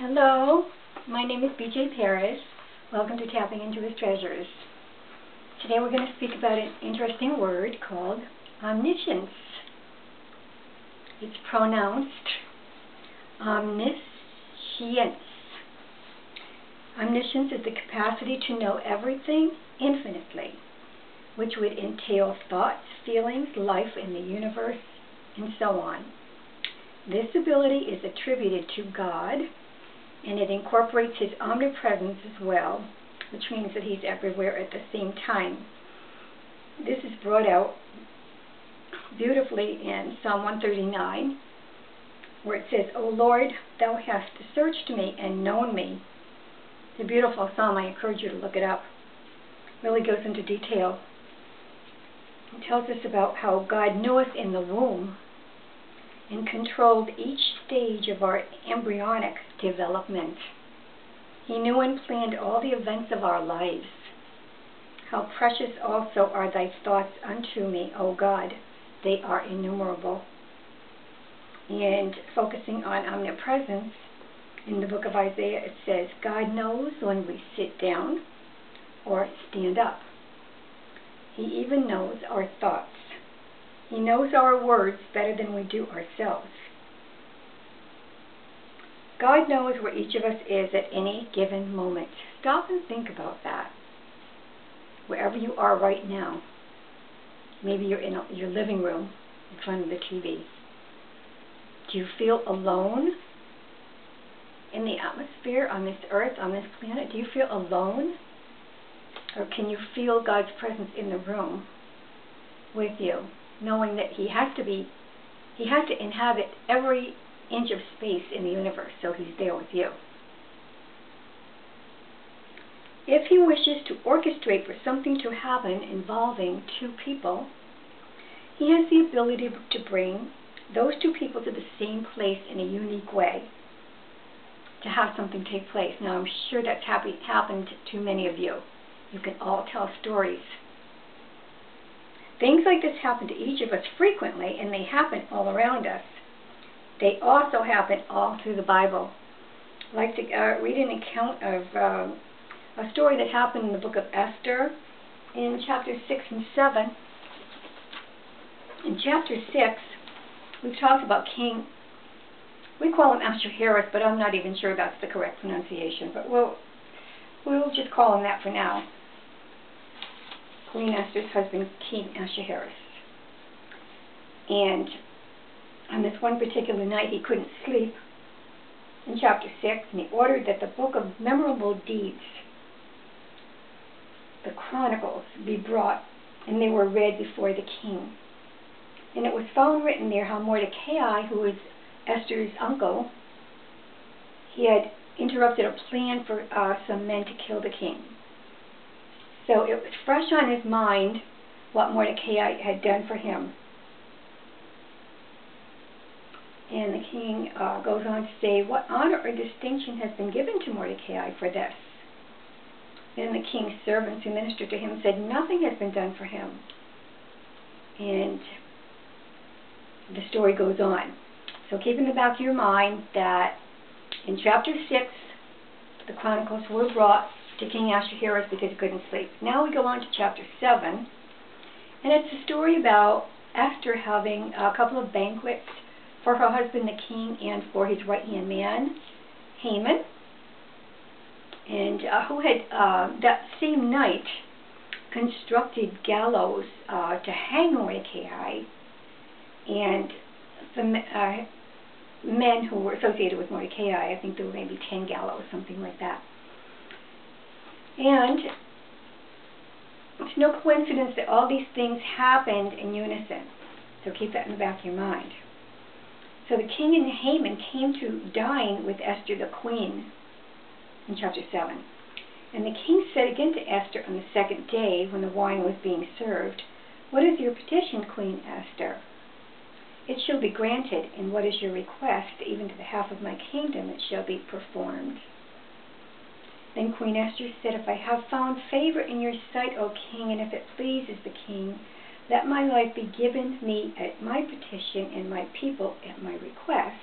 Hello, my name is BJ Paris. Welcome to Tapping Into His Treasures. Today we're going to speak about an interesting word called omniscience. It's pronounced omniscience. Omniscience is the capacity to know everything infinitely, which would entail thoughts, feelings, life in the universe, and so on. This ability is attributed to God, and it incorporates His omnipresence as well, which means that He's everywhere at the same time. This is brought out beautifully in Psalm 139, where it says, "O Lord, Thou hast searched me and known me." It's a beautiful psalm. I encourage you to look it up. It really goes into detail. It tells us about how God knew us in the womb and controlled each stage of our embryonic development. He knew and planned all the events of our lives. How precious also are thy thoughts unto me, O God. They are innumerable. And focusing on omnipresence, in the book of Isaiah it says, God knows when we sit down or stand up. He even knows our thoughts. He knows our words better than we do ourselves. God knows where each of us is at any given moment. Stop and think about that. Wherever you are right now. Maybe you're in your living room in front of the TV. Do you feel alone in the atmosphere on this earth, on this planet? Do you feel alone? Or can you feel God's presence in the room with you, knowing that He has to inhabit every inch of space in the universe, so He's there with you. If He wishes to orchestrate for something to happen involving two people, He has the ability to bring those two people to the same place in a unique way, to have something take place. Now, I'm sure that's happened to many of you. You can all tell stories. Things like this happen to each of us frequently, and they happen all around us. They also happen all through the Bible. I'd like to read an account of a story that happened in the book of Esther in chapters 6 and 7. In chapter 6, we've talked about King. We call him Ahasuerus, but I'm not even sure that's the correct pronunciation. But we'll just call him that for now. Queen Esther's husband, King Ahasuerus. And on this one particular night, he couldn't sleep in chapter 6, and he ordered that the book of memorable deeds, the Chronicles, be brought, and they were read before the king. And it was found written there how Mordecai, who was Esther's uncle, he had interrupted a plan for some men to kill the king. So it was fresh on his mind what Mordecai had done for him. And the king goes on to say, what honor or distinction has been given to Mordecai for this? Then the king's servants who ministered to him said, nothing has been done for him. And the story goes on. So keep in the back of your mind that in chapter 6, the Chronicles were brought to King Ahasuerus because he couldn't sleep. Now we go on to chapter 7, and it's a story about Esther having a couple of banquets for her husband the king and for his right-hand man, Haman, and who had that same night constructed Gallows to hang Mordecai and the men who were associated with Mordecai. I think there were maybe 10 gallows, something like that. And it's no coincidence that all these things happened in unison. So keep that in the back of your mind. So the king and Haman came to dine with Esther the queen in chapter 7. And the king said again to Esther on the second day when the wine was being served, what is your petition, Queen Esther? It shall be granted, and what is your request? Even to the half of my kingdom it shall be performed. Then Queen Esther said, if I have found favor in your sight, O king, and if it pleases the king, let my life be given me at my petition and my people at my request.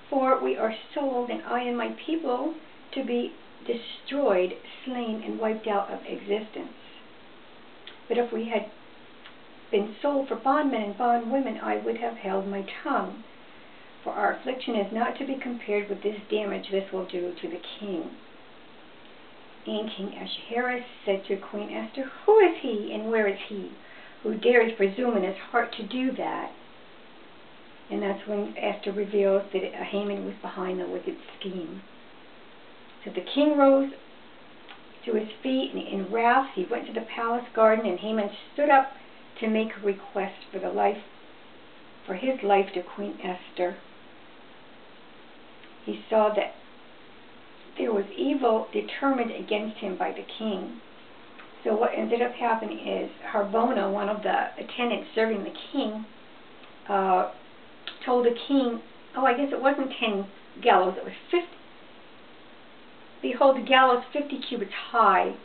For we are sold, and I and my people, to be destroyed, slain, and wiped out of existence. But if we had been sold for bondmen and bondwomen, I would have held my tongue. For our affliction is not to be compared with this damage this will do to the king. And King Ahasuerus said to Queen Esther, Who is he, and where is he, who dares presume in his heart to do that? And that's when Esther reveals that Haman was behind the wicked scheme. So the king rose to his feet, and in wrath he went to the palace garden, and Haman stood up to make a request for his life to Queen Esther. He saw that there was evil determined against him by the king. So what ended up happening is Harbona, one of the attendants serving the king, told the king, I guess it wasn't 10 gallows, it was 50. Behold, the gallows 50 cubits high.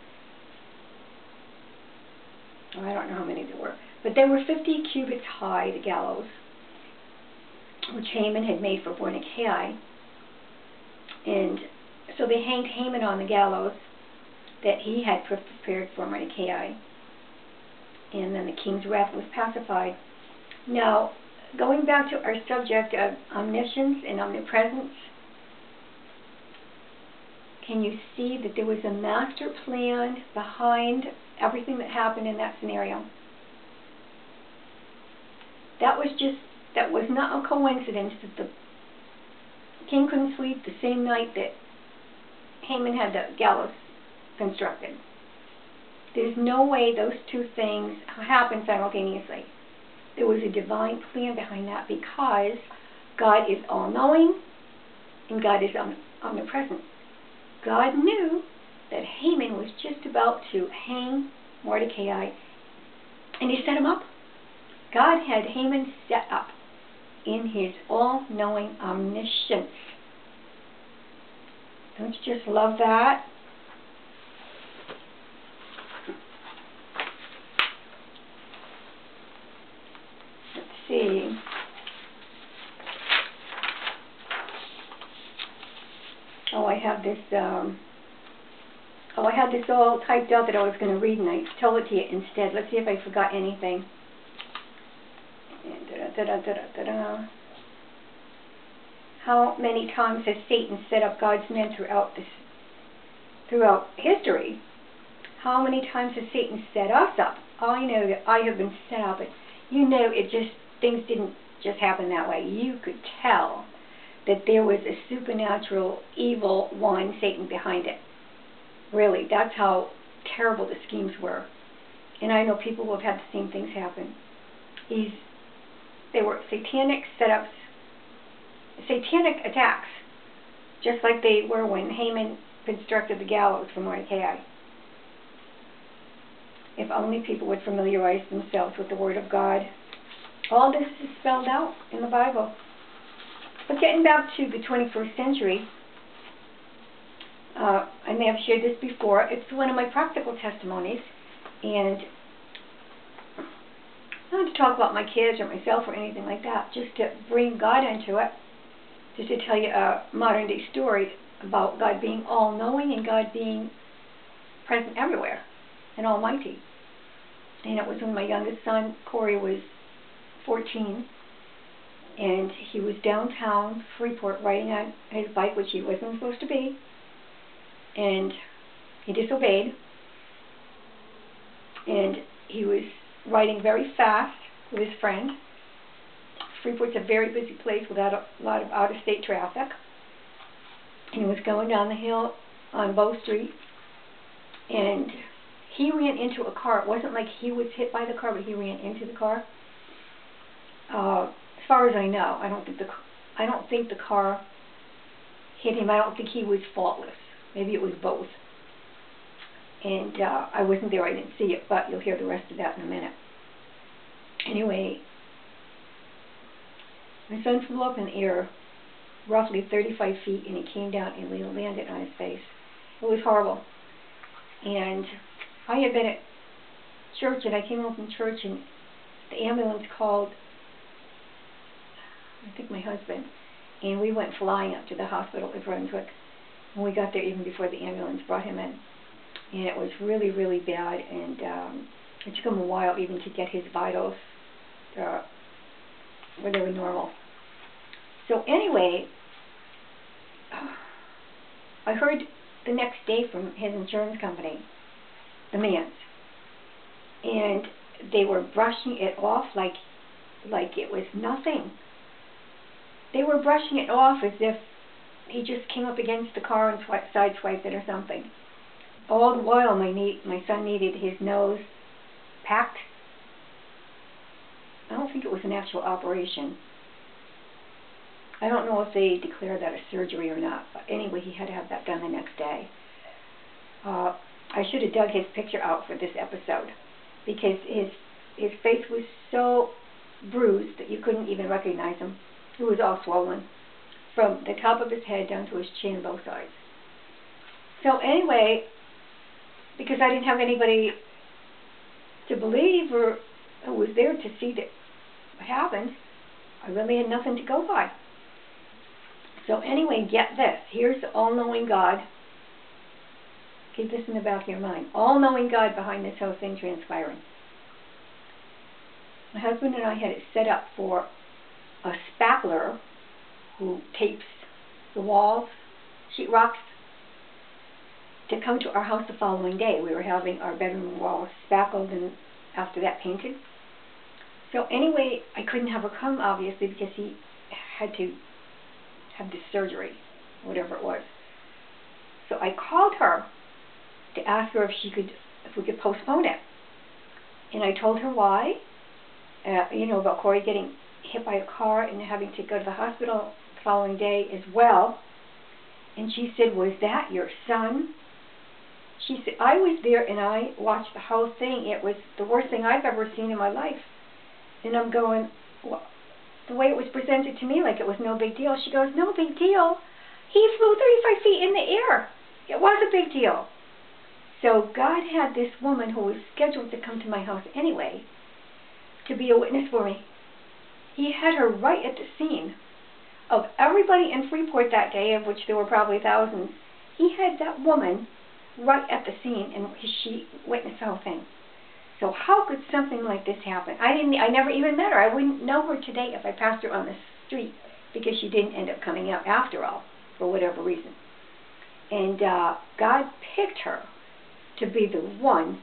I don't know how many there were, but they were 50 cubits high, the gallows, which Haman had made for Mordecai. And so they hanged Haman on the gallows that he had prepared for Mordecai. And then the king's wrath was pacified. Now, going back to our subject of omniscience and omnipresence, can you see that there was a master plan behind everything that happened in that scenario? That was not a coincidence that the king couldn't sleep the same night that Haman had the gallows constructed. There's no way those two things happened simultaneously. There was a divine plan behind that, because God is all-knowing and God is omnipresent. God knew that Haman was just about to hang Mordecai, and he set him up. God had Haman set up in his all-knowing omniscience. Don't you just love that? Let's see. I had this all typed out that I was going to read, and I told it to you instead. Let's see if I forgot anything. How many times has Satan set up God's men throughout history? How many times has Satan set us up? I know that I have been set up, and you know, things didn't just happen that way. You could tell that there was a supernatural evil one, Satan, behind it. Really, that's how terrible the schemes were. And I know people who have had the same things happen. They were satanic setups, satanic attacks, just like they were when Haman constructed the gallows for Mordecai. If only people would familiarize themselves with the Word of God. All this is spelled out in the Bible. But getting back to the 21st century, I may have shared this before. It's one of my practical testimonies, and not to talk about my kids or myself or anything like that, just to bring God into it, just to tell you a modern day story about God being all-knowing and God being present everywhere and almighty. And it was when my youngest son, Corey, was 14, and he was downtown Freeport riding on his bike, which he wasn't supposed to be, and he disobeyed, and he was riding very fast with his friend. Freeport's a very busy place without a lot of out-of-state traffic, and he was going down the hill on Bow Street, and he ran into a car. It wasn't like he was hit by the car, but he ran into the car. As far as I know, I don't think the car hit him. I don't think he was faultless. Maybe it was both. And I wasn't there. I didn't see it, but you'll hear the rest of that in a minute. Anyway, my son flew up in the air roughly 35 feet, and he came down and landed on his face. It was horrible. And I had been at church, and I came home from church, and the ambulance called, I think, my husband, And we went flying up to the hospital in Brunswick. And we got there even before the ambulance brought him in. And it was really, really bad. And it took him a while even to get his vitals where they were normal. So anyway, I heard the next day from his insurance company, the man's, and they were brushing it off like it was nothing. They were brushing it off as if he just came up against the car and sideswiped it or something. All the while my son needed his nose packed. I don't think it was an actual operation. I don't know if they declared that a surgery or not, but anyway, he had to have that done the next day. I should have dug his picture out for this episode, because his face was so bruised that you couldn't even recognize him. It was all swollen from the top of his head down to his chin, both sides. So anyway, because I didn't have anybody to believe or who was there to see what happened, I really had nothing to go by. So anyway, get this. Here's the all-knowing God. Keep this in the back of your mind. All-knowing God behind this whole thing transpiring. My husband and I had it set up for a spackler who tapes the walls, sheetrocks, to come to our house the following day. We were having our bedroom walls spackled and after that painted. So anyway, I couldn't have her come, obviously, because he had to have this surgery, whatever it was. So I called her to ask her if we could postpone it. And I told her why, about Corey getting hit by a car and having to go to the hospital the following day as well. And she said, "Was that your son?" She said, "I was there and I watched the whole thing. It was the worst thing I've ever seen in my life." And I'm going, well, the way it was presented to me, like it was no big deal. She goes, "No big deal. He flew 35 feet in the air. It was a big deal." So God had this woman who was scheduled to come to my house anyway to be a witness for me. He had her right at the scene. Of everybody in Freeport that day, of which there were probably thousands, he had that woman right at the scene, and she witnessed the whole thing. So how could something like this happen? I never even met her. I wouldn't know her today if I passed her on the street, because she didn't end up coming out after all, for whatever reason. And God picked her to be the one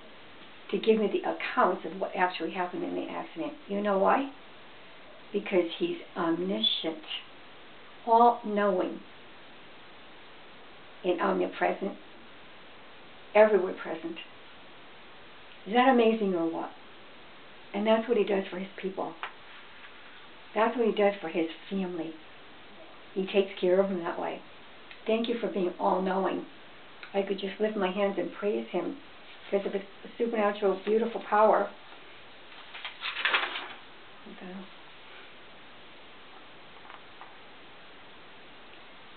to give me the accounts of what actually happened in the accident. You know why? Because he's omniscient, all-knowing, and omnipresent, everywhere present. Is that amazing or what? And that's what he does for his people. That's what he does for his family. He takes care of them that way. Thank you for being all-knowing. I could just lift my hands and praise him because of his supernatural, beautiful power. Okay.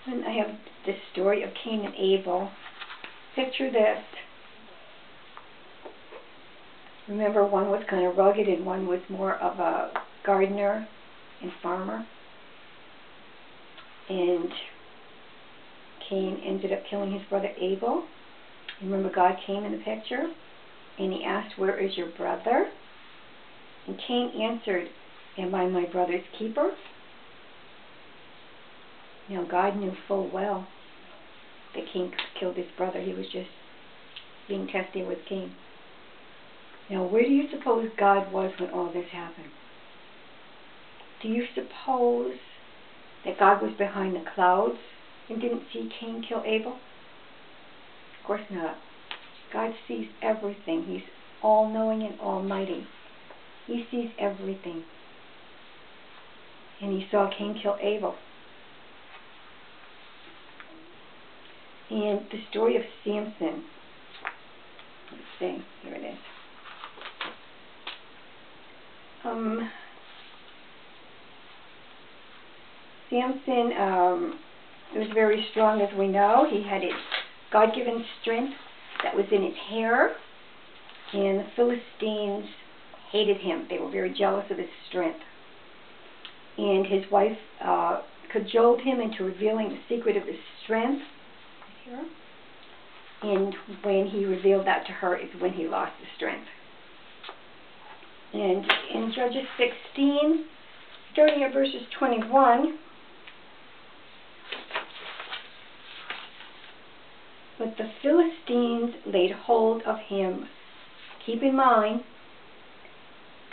And I have this story of Cain and Abel. Picture this. Remember, one was kind of rugged and one was more of a gardener and farmer. And Cain ended up killing his brother Abel. Remember, God came in the picture and he asked, "Where is your brother?" And Cain answered, "Am I my brother's keeper?" Now, God knew full well that Cain killed his brother. He was just being testy with Cain. Now, where do you suppose God was when all this happened? Do you suppose that God was behind the clouds and didn't see Cain kill Abel? Of course not. God sees everything. He's all-knowing and almighty. He sees everything. And he saw Cain kill Abel. And the story of Samson. Let's see. Here it is. Samson was very strong, as we know. He had his God-given strength that was in his hair, and the Philistines hated him. They were very jealous of his strength. And his wife cajoled him into revealing the secret of his strength. Here. And when he revealed that to her is when he lost his strength. And in Judges 16, starting at verses 21, but the Philistines laid hold of him. Keep in mind,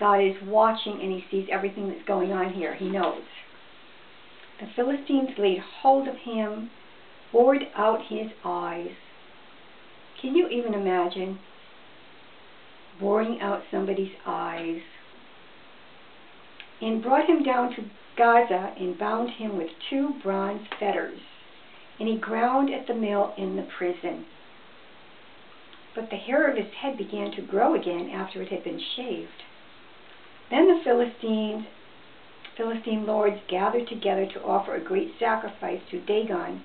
God is watching and he sees everything that's going on here. He knows. The Philistines laid hold of him, bored out his eyes. Can you even imagine boring out somebody's eyes? And brought him down to Gaza and bound him with 2 bronze fetters. And he ground at the mill in the prison. But the hair of his head began to grow again after it had been shaved. Then the Philistine lords gathered together to offer a great sacrifice to Dagon,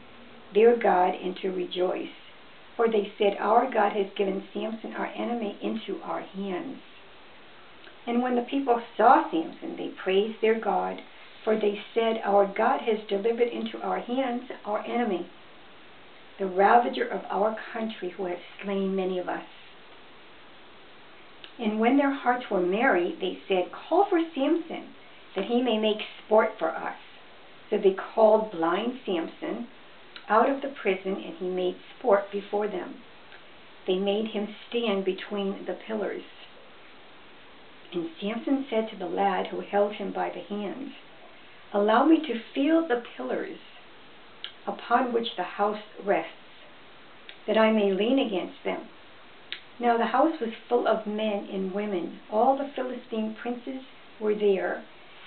their god, and to rejoice. For they said, our God has given Samson, our enemy, into our hands. And when the people saw Samson, they praised their God, for they said, our God has delivered into our hands our enemy, the ravager of our country, who has slain many of us. And when their hearts were merry, they said, call for Samson, that he may make sport for us. So they called blind Samson out of the prison, and he made sport before them. They made him stand between the pillars. And Samson said to the lad who held him by the hands, allow me to feel the pillars upon which the house rests, that I may lean against them. Now the house was full of men and women. All the Philistine princes were there,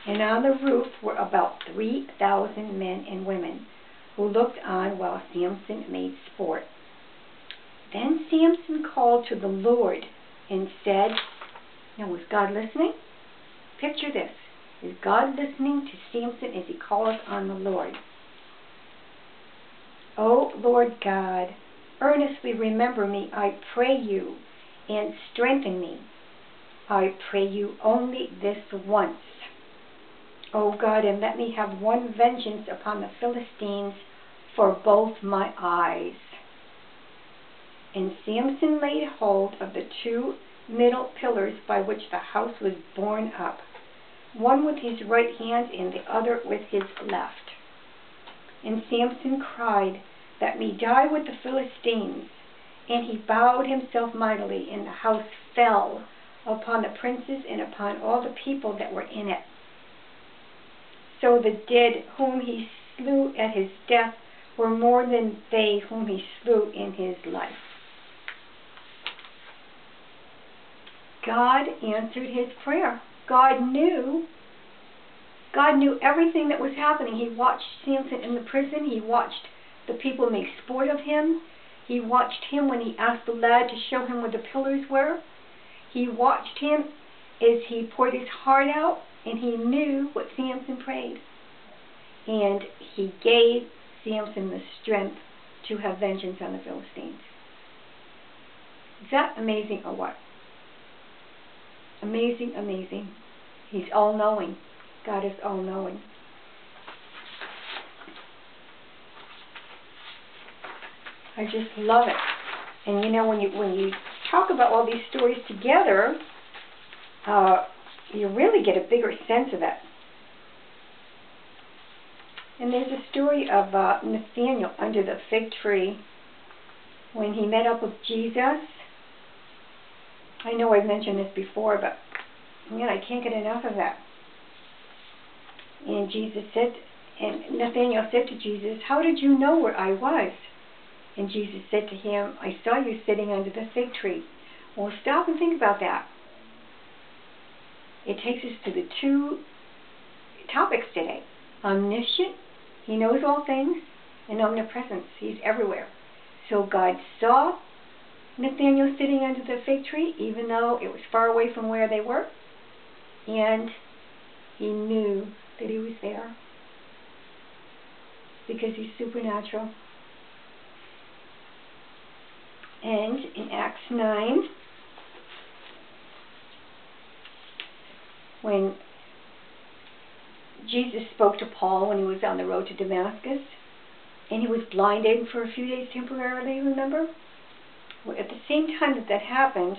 and on the roof were about 3,000 men and women, who looked on while Samson made sport. Then Samson called to the Lord and said, now was God listening? Picture this. Is God listening to Samson as he calls on the Lord? O Lord God, earnestly remember me, I pray you, and strengthen me. I pray you only this once. O God, and let me have one vengeance upon the Philistines for both my eyes. And Samson laid hold of the 2 middle pillars by which the house was borne up, one with his right hand and the other with his left. And Samson cried, let me die with the Philistines. And he bowed himself mightily, and the house fell upon the princes and upon all the people that were in it. So the dead whom he slew at his death were more than they whom he slew in his life. God answered his prayer. God knew everything that was happening. He watched Samson in the prison. He watched the people make sport of him. He watched him when he asked the lad to show him where the pillars were. He watched him as he poured his heart out, and he knew what Samson prayed. And he gave Samson the strength to have vengeance on the Philistines. Is that amazing or what? Amazing, amazing. He's all-knowing. God is all-knowing. I just love it. And you know, when you talk about all these stories together, you really get a bigger sense of it. And there's a story of Nathaniel under the fig tree when he met up with Jesus. I know I've mentioned this before, but man, I can't get enough of that. And Nathaniel said to Jesus, how did you know where I was? And Jesus said to him, I saw you sitting under the fig tree. Well, stop and think about that. It takes us to the 2 topics today. Omniscient, he knows all things, and omnipresence, he's everywhere. So God saw Nathaniel sitting under the fig tree, even though it was far away from where they were, and he knew that he was there because he's supernatural. And in Acts 9, when Jesus spoke to Paul when he was on the road to Damascus, and he was blinded for a few days temporarily, remember? Well, at the same time that that happened,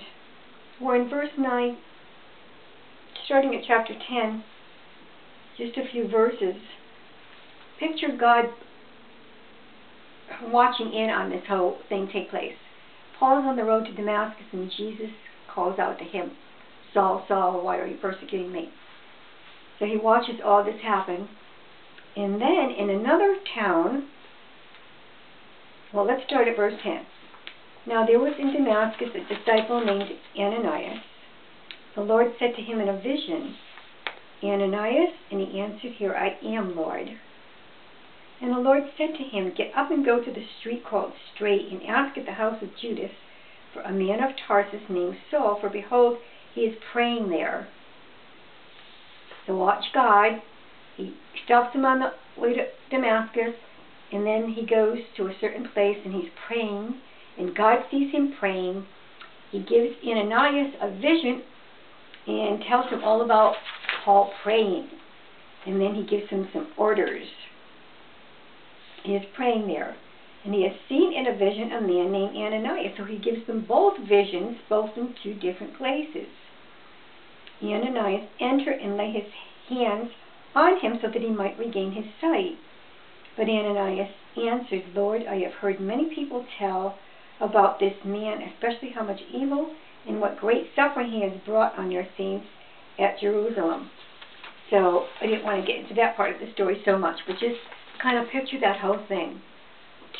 we're in verse 9, starting at chapter 10, just a few verses. Picture God watching in on this whole thing take place. Paul is on the road to Damascus, and Jesus calls out to him, Saul, Saul, why are you persecuting me? So he watches all this happen. And then in another town, well, let's start at verse 10. Now there was in Damascus a disciple named Ananias. The Lord said to him in a vision, Ananias, and he answered, Here I am, Lord. And the Lord said to him, Get up and go to the street called Straight, and ask at the house of Judas for a man of Tarsus named Saul, for behold, he is praying there. So watch God. He stops him on the way to Damascus, and then he goes to a certain place, and he's praying, and God sees him praying. He gives Ananias a vision and tells him all about Paul praying, and then he gives him some orders. He is praying there, and he has seen in a vision a man named Ananias, so he gives them both visions, both in two different places. Ananias entered and lay his hands on him so that he might regain his sight. But Ananias answered, Lord, I have heard many people tell about this man, especially how much evil and what great suffering he has brought on your saints at Jerusalem. So I didn't want to get into that part of the story so much, but just kind of picture that whole thing.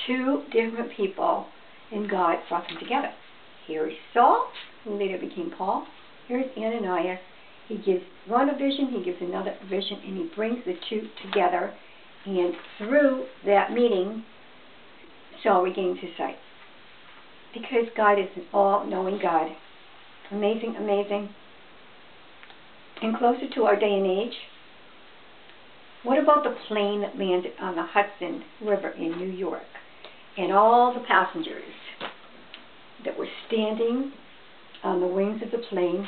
Two different people, and God brought them together. Here's Saul, who later became Paul. Here's Ananias. He gives one a vision, he gives another a vision, and he brings the two together. And through that meeting, Saul regains his sight. Because God is an all-knowing God. Amazing, amazing. And closer to our day and age, what about the plane that landed on the Hudson River in New York? And all the passengers that were standing on the wings of the plane.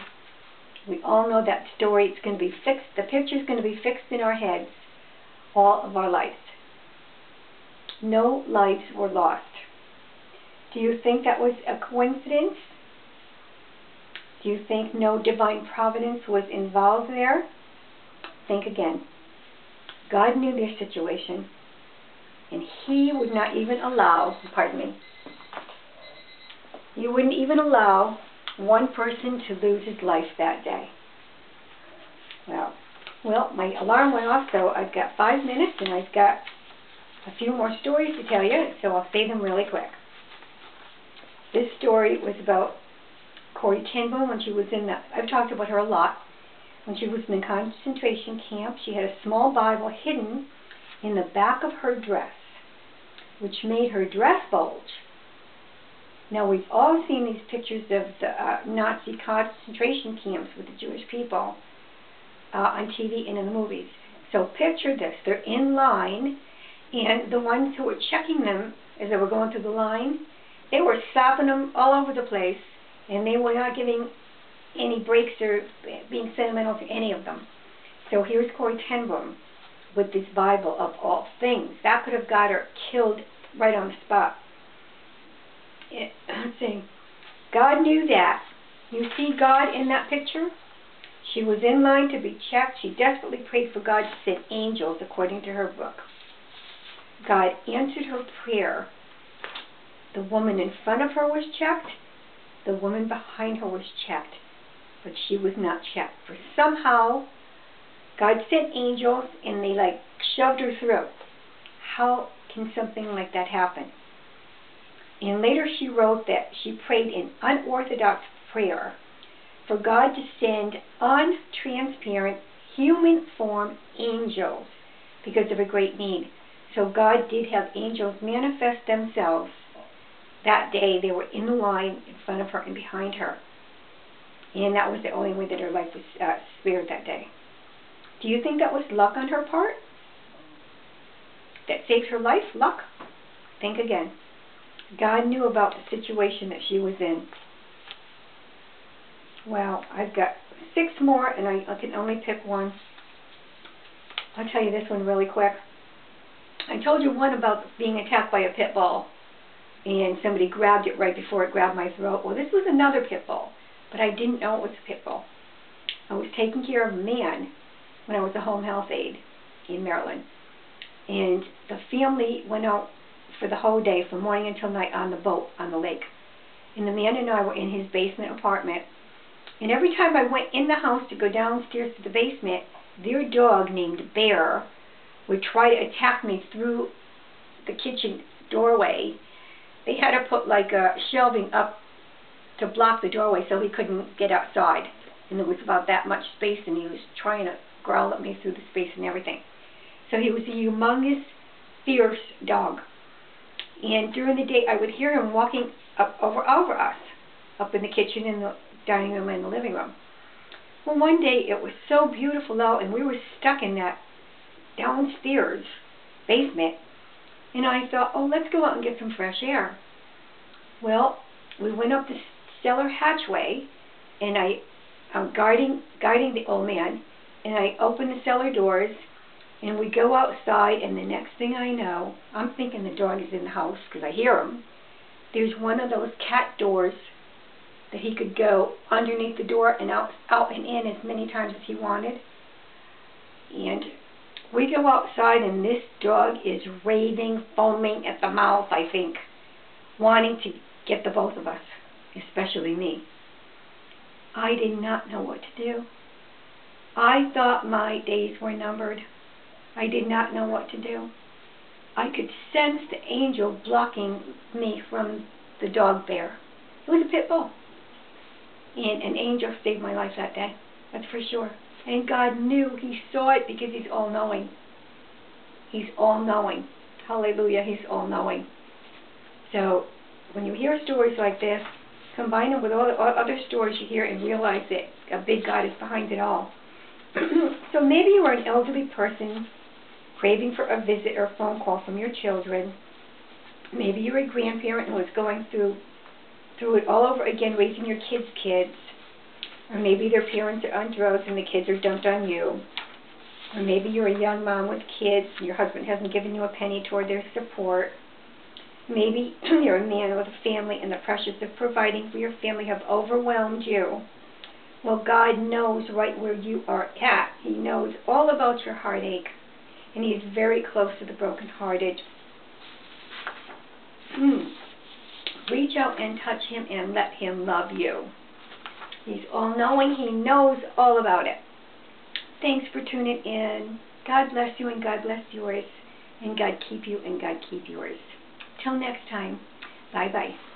We all know that story. It's going to be fixed. The picture's going to be fixed in our heads all of our lives. No lives were lost. Do you think that was a coincidence? Do you think no divine providence was involved there? Think again. God knew their situation, and he would not even allow, he wouldn't even allow one person to lose his life that day. Well, my alarm went off, so I've got 5 minutes, and I've got a few more stories to tell you, so I'll say them really quick. This story was about Corrie ten Boom when she was in the, I've talked about her a lot. When she was in the concentration camp, she had a small Bible hidden in the back of her dress, which made her dress bulge. Now, we've all seen these pictures of the Nazi concentration camps with the Jewish people on TV and in the movies. So picture this. They're in line, and the ones who were checking them as they were going through the line, they were stopping them all over the place, and they were not giving any breaks or being sentimental to any of them. So here's Corrie ten Boom with this Bible of all things. That could have got her killed right on the spot. Let's see. God knew that. You see God in that picture? She was in line to be checked. She desperately prayed for God to send angels, according to her book. God answered her prayer. The woman in front of her was checked. The woman behind her was checked. But she was not checked. For somehow, God sent angels and they shoved her through. How can something like that happen? And later she wrote that she prayed an unorthodox prayer for God to send untransparent human form angels because of a great need. So God did have angels manifest themselves that day. They were in the line in front of her and behind her. And that was the only way that her life was spared that day. Do you think that was luck on her part? That saved her life? Luck? Think again. God knew about the situation that she was in. Well, I've got 6 more, and I can only pick one. I'll tell you this one really quick. I told you one about being attacked by a pit bull, and somebody grabbed it right before it grabbed my throat. Well, this was another pit bull, but I didn't know it was a pit bull. I was taking care of a man when I was a home health aide in Maryland, and the family went out for the whole day, from morning until night, on the boat on the lake. And the man and I were in his basement apartment, and every time I went in the house to go downstairs to the basement, their dog named Bear would try to attack me through the kitchen doorway. They had to put like a shelving up to block the doorway so he couldn't get outside. And there was about that much space, and he was trying to growl at me through the space and everything. So he was a humongous, fierce dog. And during the day, I would hear him walking up over us, up in the kitchen, in the dining room, and the living room. Well, one day it was so beautiful out, and we were stuck in that downstairs basement, and I thought, oh, let's go out and get some fresh air. Well, we went up the cellar hatchway, and I'm guiding the old man, and I open the cellar doors, and we go outside, and the next thing I know, I'm thinking the dog is in the house because I hear him. There's one of those cat doors that he could go underneath the door and out and in as many times as he wanted. And we go outside, and this dog is raving, foaming at the mouth, I think, wanting to get the both of us, especially me. I did not know what to do. I thought my days were numbered. I did not know what to do. I could sense the angel blocking me from the dog Bear. It was a pit bull. And an angel saved my life that day. That's for sure. And God knew. He saw it because He's all-knowing. He's all-knowing. Hallelujah. He's all-knowing. So when you hear stories like this, combine them with all the other stories you hear and realize that a big God is behind it all. So maybe you are an elderly person craving for a visit or a phone call from your children. Maybe you're a grandparent who is going through it all over again, raising your kids. Or maybe their parents are on drugs and the kids are dumped on you. Or maybe you're a young mom with kids and your husband hasn't given you a penny toward their support. Maybe you're a man with a family and the pressures of providing for your family have overwhelmed you. Well, God knows right where you are at. He knows all about your heartache, and He is very close to the brokenhearted. Reach out and touch Him and let Him love you. He's all-knowing. He knows all about it. Thanks for tuning in. God bless you and God bless yours. And God keep you and God keep yours. Till next time. Bye-bye.